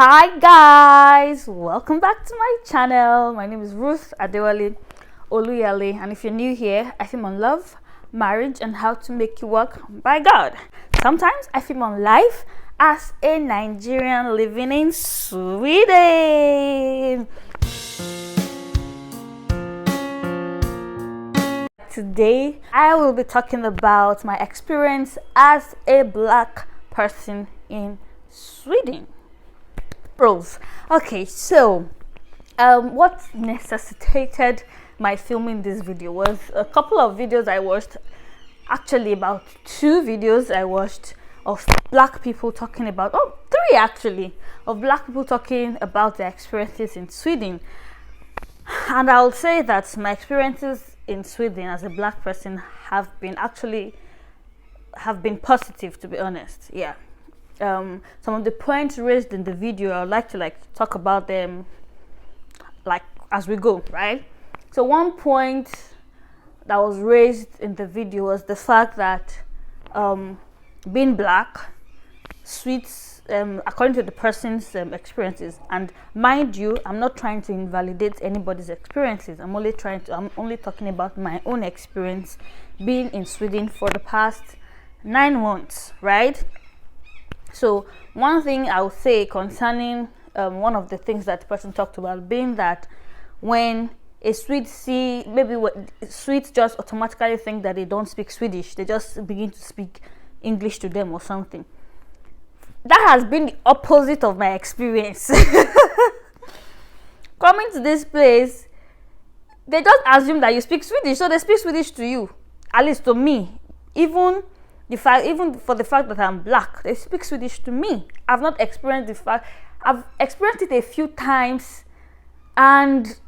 Hi guys, welcome back to my channel. My name is Ruth Adewale Oluyale, and if you're new here, I film on love, marriage, and how to make it work by God. Sometimes I film on life as a Nigerian living in Sweden. Today I will be talking about my experience as a black person in Sweden. Okay, so what necessitated my filming this video was a couple of videos I watched, actually about 2 videos I watched of black people talking about, 3 actually, of black people talking about their experiences in Sweden. And I'll say that my experiences in Sweden as a black person have been positive, to be honest. Yeah. Some of the points raised in the video, I would like to talk about them as we go, right? So one point that was raised in the video was the fact that being black, sweets, according to the person's experiences, and mind you, I'm not trying to invalidate anybody's experiences. I'm only talking about my own experience being in Sweden for the past 9 months, right? So one thing I would say concerning one of the things that the person talked about, being that when a Swede Swedes just automatically think that they don't speak Swedish, they just begin to speak English to them or something. That has been the opposite of my experience. Coming to this place, they just assume that you speak Swedish, so they speak Swedish to you. At least to me, even for the fact that I'm black, they speak Swedish to me. I've not experienced the fact. I've experienced it a few times, and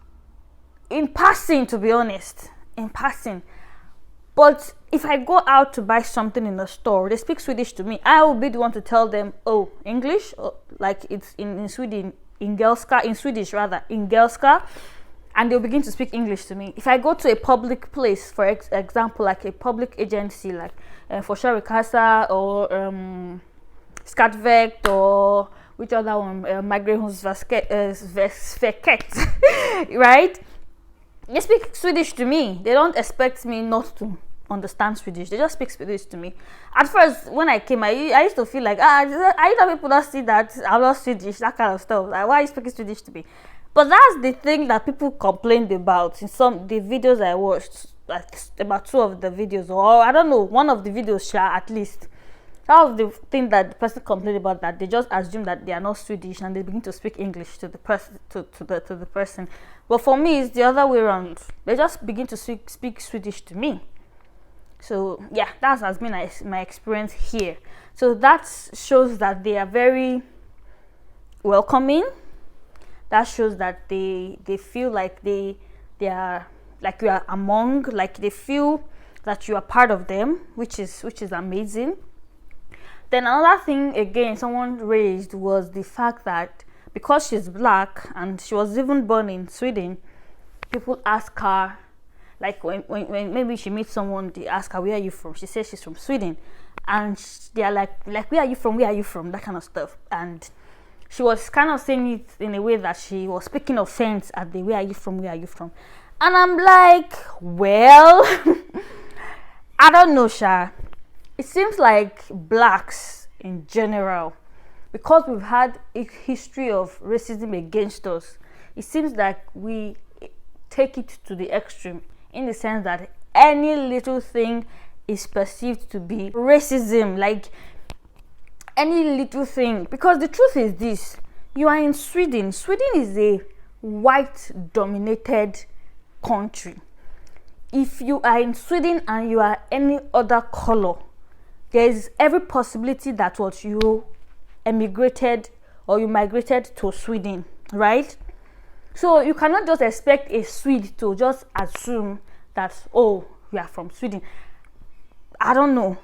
in passing, to be honest, But if I go out to buy something in a store, they speak Swedish to me. I will be the one to tell them, oh, English, like it's in Sweden, in Swedish, and they'll begin to speak English to me. If I go to a public place, for example, like a public agency, like Forsvarskassa or Skatteverket, or which other one, Migrationsverket, right? They speak Swedish to me. They don't expect me not to understand Swedish. They just speak Swedish to me. At first, when I came, I used to feel like, are you the people that see that I'm not Swedish, that kind of stuff? Like, why are you speaking Swedish to me? But that's the thing that people complained about in the videos I watched, like about 2 of the videos, or I don't know, one of the videos, at least. That was the thing that the person complained about, that they just assume that they are not Swedish and they begin to speak English to the person. To the person. But for me, it's the other way around. They just begin to speak Swedish to me. So yeah, that has been my experience here. So that shows that they are very welcoming. That shows that they feel like they are like you are among, like they feel that you are part of them, which is amazing. Then another thing again someone raised was the fact that because she's black and she was even born in Sweden, people ask her, like when maybe she meets someone, they ask her, where are you from? She says she's from Sweden, and they are like where are you from, that kind of stuff. And she was kind of saying it in a way that she was speaking offense at the where are you from. And I'm like, well, I don't know, Sha. It seems like blacks in general, because we've had a history of racism against us, it seems like we take it to the extreme, in the sense that any little thing is perceived to be racism, like any little thing. Because the truth is this: you are in Sweden. Sweden is a white dominated country. If you are in Sweden and you are any other color, there is every possibility that you emigrated or you migrated to Sweden, right? So you cannot just expect a Swede to just assume that, oh, you are from Sweden. I don't know.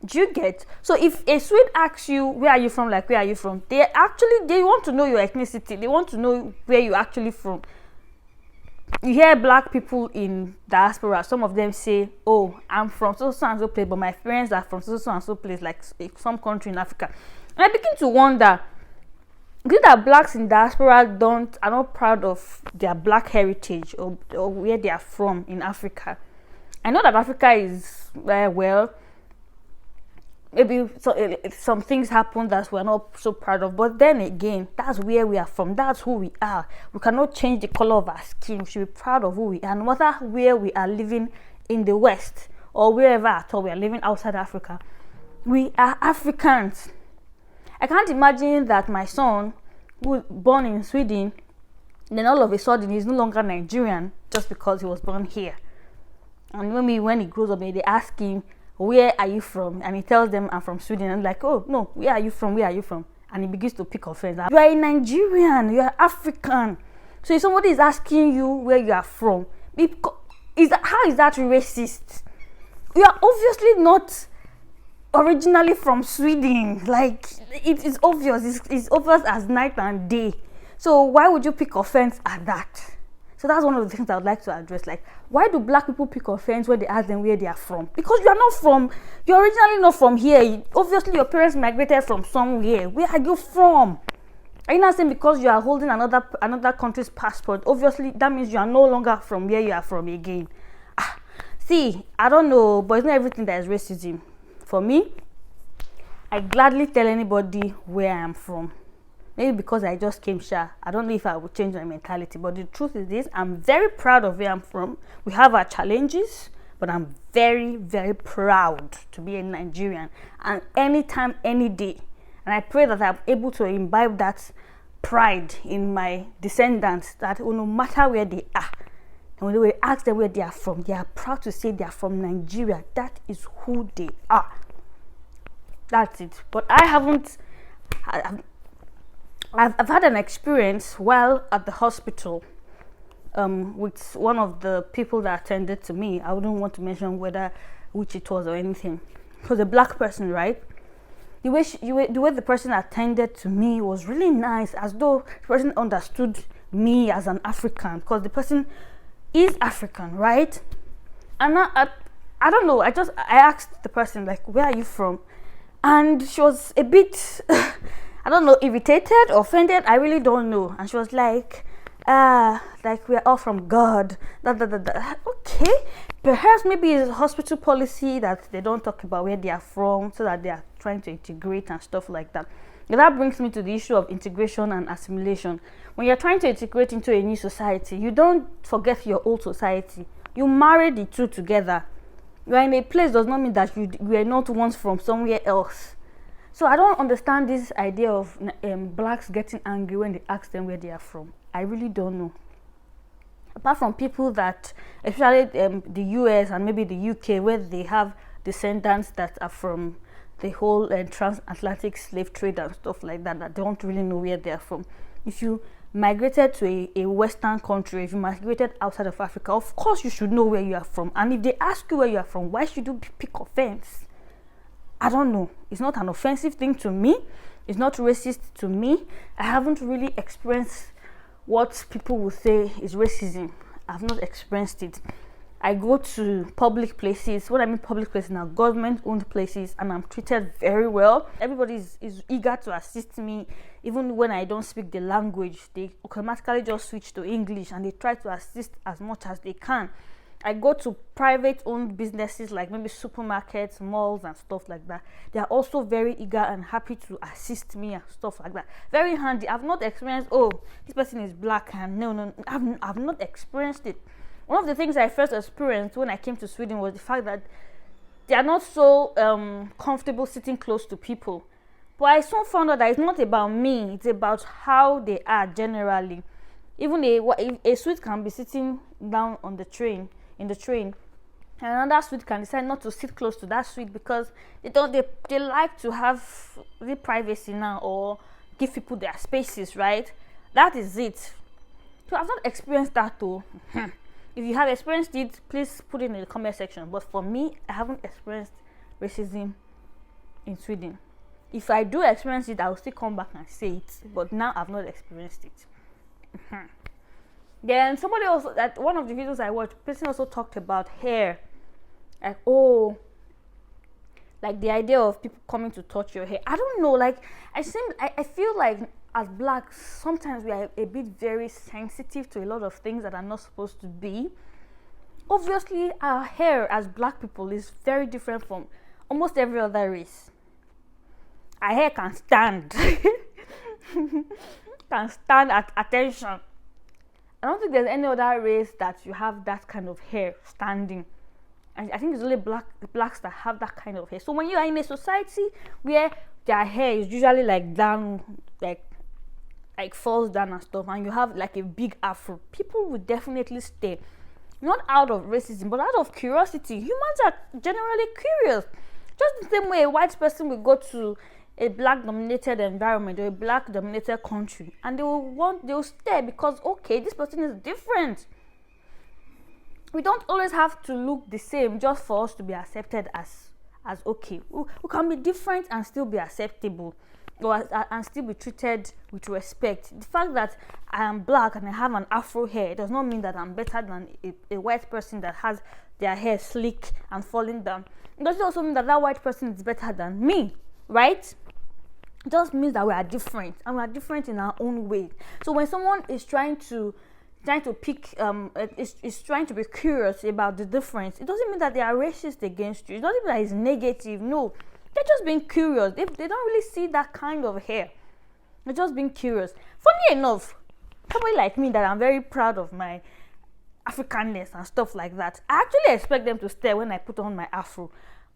Do you get? So if a Swede asks you, where are you from, they want to know your ethnicity. They want to know where you're actually from. You hear black people in diaspora, some of them say, oh, I'm from so and so place, but my parents are from so and so place, like some country in Africa. And I begin to wonder, Is it that blacks in diaspora are not proud of their black heritage, or where they are from in Africa? I know that Africa is well, maybe some things happen that we're not so proud of, but then again, that's where we are from. That's who we are. We cannot change the color of our skin. We should be proud of who we are, no matter where we are living in the West or wherever at all we are living outside Africa. We are Africans. I can't imagine that my son, who was born in Sweden, then all of a sudden he's no longer Nigerian just because he was born here. And when he grows up, they ask him, where are you from? And he tells them, I'm from Sweden. And like, oh no, where are you from? Where are you from? And he begins to pick offense. You are a Nigerian, you are African. So if somebody is asking you where you are from, how is that racist? You are obviously not originally from Sweden. Like, it is obvious. It's obvious as night and day. So why would you pick offense at that? So that's one of the things I would like to address. Like, why do black people pick offense when they ask them where they are from? Because you're originally not from here. Obviously, your parents migrated from somewhere. Where are you from? Are you not saying because you are holding another country's passport, obviously that means you are no longer from where you are from again? See, I don't know, but it's not everything that is racism. For me, I gladly tell anybody where I am from. Maybe because I just came shy. I don't know if I would change my mentality, but the truth is this: I'm very proud of where I'm from. We have our challenges, but I'm very, very proud to be a Nigerian. And anytime, any day, and I pray that I'm able to imbibe that pride in my descendants, that no matter where they are, and when we ask them where they are from, they are proud to say they are from Nigeria. That is who they are. That's it. But I've had an experience while at the hospital with one of the people that attended to me. I wouldn't want to mention which it was or anything. It was a black person, right? The way the person attended to me was really nice, as though the person understood me as an African, because the person is African, right? And I don't know. I asked the person, like, where are you from? And she was a bit I don't know, irritated, offended, I really don't know. And she was like we're all from God. Okay, perhaps maybe it's a hospital policy that they don't talk about where they are from, so that they are trying to integrate and stuff like that. And that brings me to the issue of integration and assimilation. When you're trying to integrate into a new society, you don't forget your old society. You marry the two together. You are in a place does not mean that you are not once from somewhere else. So I don't understand this idea of blacks getting angry when they ask them where they are from. I really don't know. Apart from people that, especially the US and maybe the UK, where they have descendants that are from the whole transatlantic slave trade and stuff like that, that don't really know where they are from. If you migrated to a Western country, if you migrated outside of Africa, of course you should know where you are from. And if they ask you where you are from, why should you pick offense? I don't know. It's not an offensive thing to me. It's not racist to me. I haven't really experienced what people will say is racism. I've not experienced it. I go to public places. What I mean public places now, government-owned places, and I'm treated very well. Everybody is eager to assist me. Even when I don't speak the language, they automatically just switch to English and they try to assist as much as they can. I go to private-owned businesses like maybe supermarkets, malls, and stuff like that. They are also very eager and happy to assist me and stuff like that. Very handy. I've not experienced, oh, this person is black, and no, I've not experienced it. One of the things I first experienced when I came to Sweden was the fact that they are not so comfortable sitting close to people. But I soon found out that it's not about me, it's about how they are generally. Even a Swede can be sitting down in the train, and another Swede can decide not to sit close to that Swede because they like to have the privacy now, or give people their spaces, right? That is it. So I've not experienced that though. If you have experienced it, please put it in the comment section. But for me, I haven't experienced racism in Sweden. If I do experience it, I'll still come back and say it. But now I've not experienced it. Then somebody also, that one of the videos I watched, person also talked about hair. Like, oh, like the idea of people coming to touch your hair. I don't know, like I feel like as blacks, sometimes we are a bit very sensitive to a lot of things that are not supposed to be. Obviously, our hair as black people is very different from almost every other race. Our hair can stand, at attention. I don't think there's any other race that you have that kind of hair standing. I think it's only blacks that have that kind of hair. So when you are in a society where their hair is usually like down, like falls down and stuff, and you have like a big afro, people will definitely stay. Not out of racism, but out of curiosity. Humans are generally curious. Just the same way a white person will go to a black-dominated environment or a black-dominated country, and they will stay because, okay, this person is different. We don't always have to look the same just for us to be accepted as okay. We can be different and still be acceptable, and still be treated with respect. The fact that I am black and I have an afro hair does not mean that I'm better than a white person that has their hair slick and falling down. It doesn't also mean that white person is better than me, right? It just means that we are different, and we are different in our own way. So when someone is trying to pick is trying to be curious about the difference, it doesn't mean that they are racist against you. It doesn't mean that it's negative. No, they're just being curious. They don't really see that kind of hair. They're just being curious. Funny enough, somebody like me that I'm very proud of my Africanness and stuff like that, I actually expect them to stare when I put on my afro,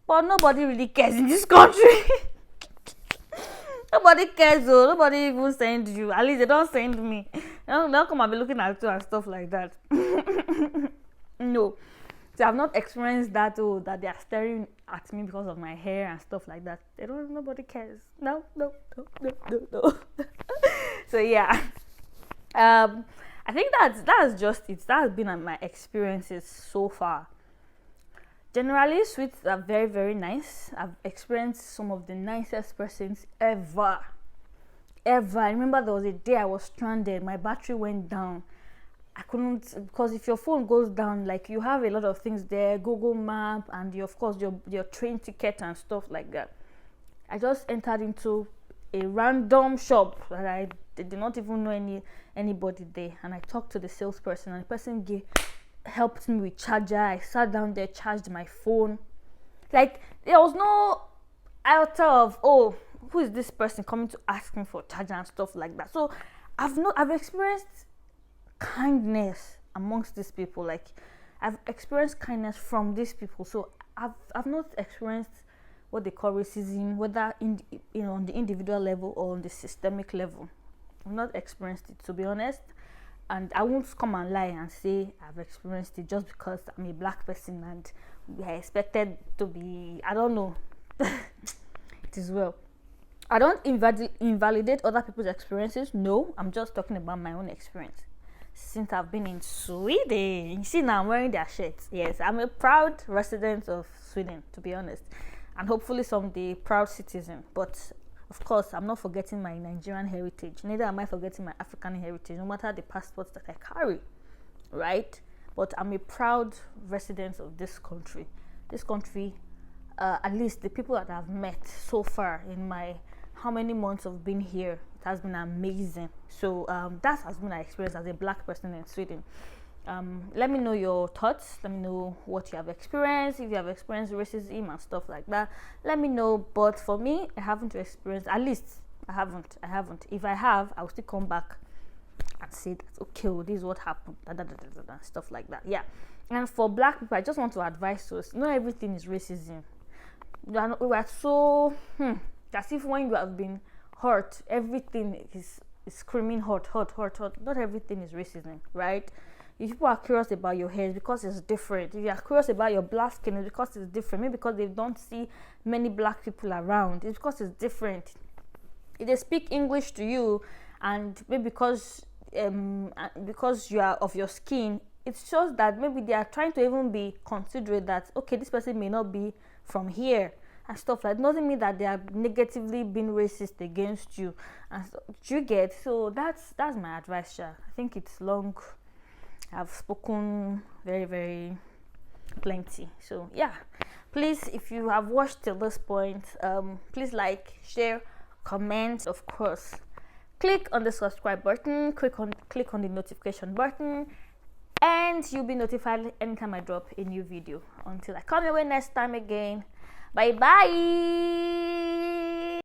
but nobody really cares in this country. Nobody cares though. Nobody even send you. At least they don't send me. They'll come and be looking at you and stuff like that. No. So I've not experienced that that they are staring at me because of my hair and stuff like that. Nobody cares. No. So yeah. I think that's just it. That has been my experiences so far. Generally, Swedes are very, very nice. I've experienced some of the nicest persons ever. I remember there was a day I was stranded. My battery went down. I couldn't, because if your phone goes down, like you have a lot of things there, Google Map, and of course your train ticket and stuff like that. I just entered into a random shop that I did not even know anybody there, and I talked to the salesperson, and the person helped me with charger. I sat down there, charged my phone. Like there was no iota of, oh, who is this person coming to ask me for charger and stuff like that. So I've experienced kindness amongst these people. Like I've experienced kindness from these people. So I've not experienced what they call racism, whether on the individual level or on the systemic level. I've not experienced it, to be honest. And I won't come and lie and say I've experienced it just because I'm a black person and we are expected to be, I don't know. It is well. I don't invalidate other people's experiences. No, I'm just talking about my own experience. Since I've been in Sweden, you see now I'm wearing their shirts. Yes, I'm a proud resident of Sweden, to be honest. And hopefully someday proud citizen. But of course, I'm not forgetting my Nigerian heritage. Neither am I forgetting my African heritage, no matter the passports that I carry, right? But I'm a proud resident of this country. This country, at least the people that I've met so far in my how many months of being here, it has been amazing. So that has been my experience as a black person in Sweden. Let me know your thoughts. Let me know what you have experienced. If you have experienced racism and stuff like that, let me know. But for me, I haven't experienced, at least I haven't. If I have, I'll still come back and say that, okay, well, this is what happened, stuff like that. Yeah. And for black people, I just want to advise us, not everything is racism. We are so, as if when you have been hurt, everything is screaming hurt. Not everything is racism, right? If people are curious about your hair, it's because it's different. If you are curious about your black skin, it's because it's different. Maybe because they don't see many black people around. It's because it's different. If they speak English to you, and maybe because you are of your skin, it shows that maybe they are trying to even be considerate that, okay, this person may not be from here and stuff like that. It doesn't mean that they are negatively being racist against you. And so, you get? So that's my advice, Sha. I think it's long. I've spoken very, very plenty. So yeah, please, if you have watched till this point, please like, share, comment. Of course, click on the subscribe button, click on the notification button, and you'll be notified anytime I drop a new video. Until I come your way next time again, bye bye.